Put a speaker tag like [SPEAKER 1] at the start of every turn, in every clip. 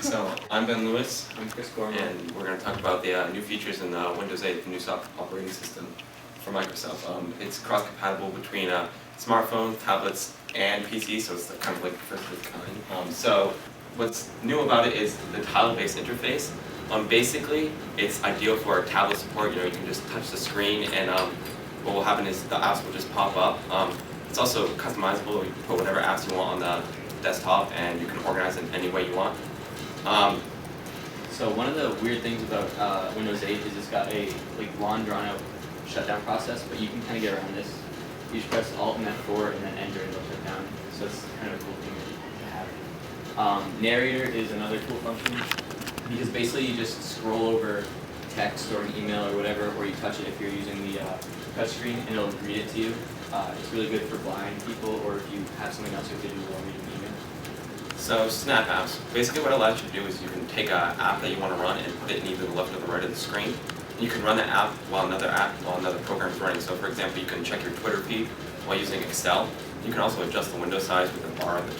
[SPEAKER 1] So I'm Ben Lewis,
[SPEAKER 2] I'm Chris Gorman.
[SPEAKER 1] and we're going to talk about the new features in Windows 8, the new operating system for Microsoft. It's cross-compatible between smartphones, tablets, and PCs, so it's kind of like the first of its kind. So what's new about it is the tile-based interface. Basically, it's ideal for tablet support. You can just touch the screen, and what will happen is the apps will just pop up. It's also customizable. You can put whatever apps you want on the desktop, and you can organize it any way you want.
[SPEAKER 2] So one of the weird things about Windows 8 is it's got a long drawn out shutdown process, but you can kind of get around this. You just press Alt and F4 and then Enter and it'll shut down. So it's kind of a cool thing to have. Narrator is another cool function because basically you just scroll over text or an email or whatever, or you touch it if you're using the touchscreen, and it'll read it to you. It's really good for blind people, or if you have something else you have to do while reading an email.
[SPEAKER 1] So Snap Apps, basically what it allows you to do is you can take an app that you want to run and put it in either the left or the right of the screen. You can run the app while another program is running. So for example, you can check your Twitter feed while using Excel. You can also adjust the window size with a bar at the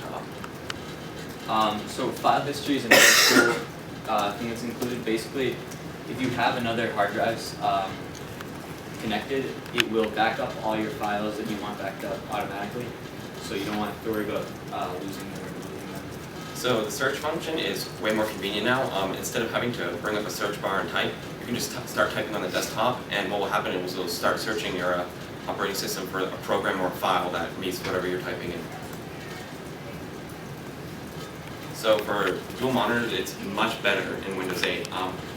[SPEAKER 1] top.
[SPEAKER 2] So file history is another cool thing that's included. Basically, if you have another hard drives connected, it will back up all your files that you want backed up automatically. So you don't want to worry about losing them or deleting them.
[SPEAKER 1] So the search function is way more convenient now. Instead of having to bring up a search bar and type, you can just start typing on the desktop, and what will happen is it'll start searching your operating system for a program or a file that meets whatever you're typing in. So for dual monitors, it's much better in Windows 8.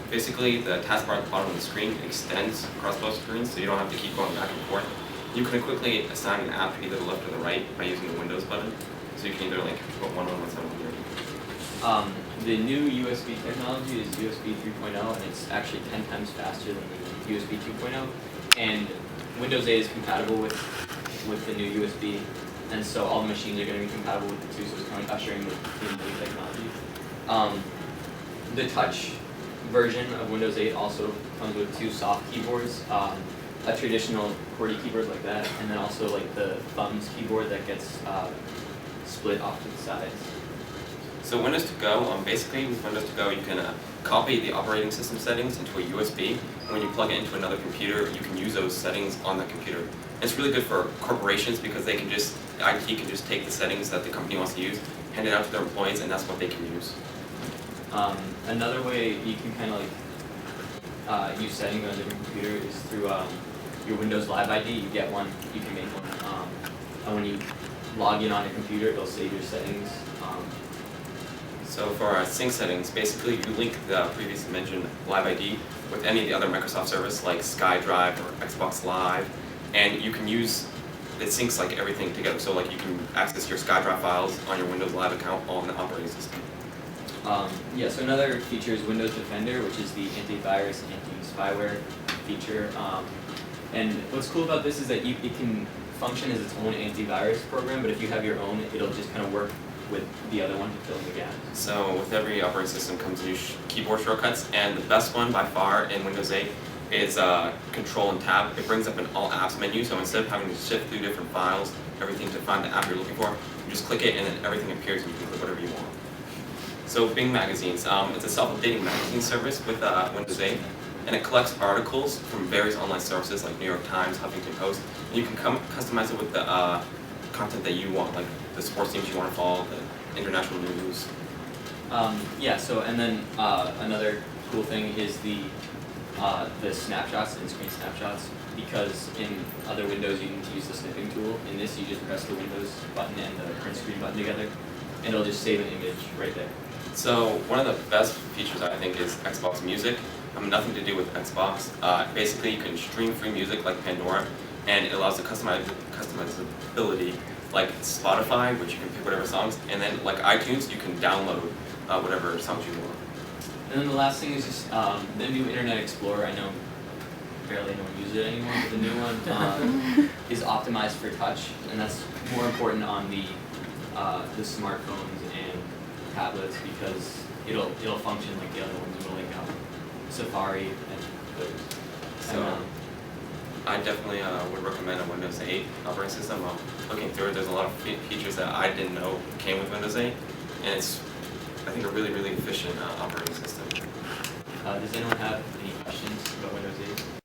[SPEAKER 1] Basically, the taskbar at the bottom of the screen extends across both screens, so you don't have to keep going back and forth. You can quickly assign an app to either the left or the right by using the Windows button. So you can either put one on one side or the other.
[SPEAKER 2] The new USB technology is USB 3.0, and it's actually 10 times faster than the USB 2.0. And Windows 8 is compatible with the new USB, and so all the machines are going to be compatible with it too. So it's kind of ushering the new technology. The touch version of Windows 8 also comes with two soft keyboards. A traditional QWERTY keyboard like that, and then also like the thumbs keyboard that gets split off to the sides.
[SPEAKER 1] So Windows To Go, basically with Windows To Go you can copy the operating system settings into a USB, and when you plug it into another computer you can use those settings on that computer. And it's really good for corporations because IT can just take the settings that the company wants to use, hand it out to their employees, and that's what they can use.
[SPEAKER 2] Another way you can kind of use settings on a different computer is through your Windows Live ID. You get one, you can make one, and when you log in on your computer, it'll save your settings.
[SPEAKER 1] So for our sync settings, basically you link the previously mentioned Live ID with any of the other Microsoft services like SkyDrive or Xbox Live, and you can use it syncs everything together. So you can access your SkyDrive files on your Windows Live account on the operating system.
[SPEAKER 2] So another feature is Windows Defender, which is the antivirus, anti-spyware feature. And what's cool about this is that it can function as its own antivirus program, but if you have your own, it'll just kind of work with the other one to fill in the gaps.
[SPEAKER 1] So with every operating system comes new keyboard shortcuts, and the best one by far in Windows 8 is Control and Tab. It brings up an All Apps menu, so instead of having to shift through different files, everything to find the app you're looking for, you just click it and then everything appears and you can click whatever you want. So Bing Magazines, it's a self-updating magazine service with Windows 8, and it collects articles from various online sources like New York Times, Huffington Post, and you can customize it with the content that you want, like the sports teams you want to follow, the international news.
[SPEAKER 2] And then another cool thing is the snapshots, in-screen snapshots, because in other Windows you need to use the snipping tool. In this, you just press the Windows button and the print screen button together, and it'll just save an image right there.
[SPEAKER 1] So one of the best features I think is Xbox Music. Nothing to do with Xbox. Basically, you can stream free music like Pandora, and it allows the customizability like Spotify, which you can pick whatever songs, and then like iTunes, you can download whatever songs you want.
[SPEAKER 2] And then the last thing is just the new Internet Explorer. I know barely anyone uses it anymore, but the new one is optimized for touch, and that's more important on the smartphones and tablets because it'll function like the other ones. It'll Safari and those.
[SPEAKER 1] So I definitely would recommend a Windows 8 operating system. Looking through it, there's a lot of features that I didn't know came with Windows 8, and it's I think, a really, really efficient operating system.
[SPEAKER 2] Does anyone have any questions about Windows 8?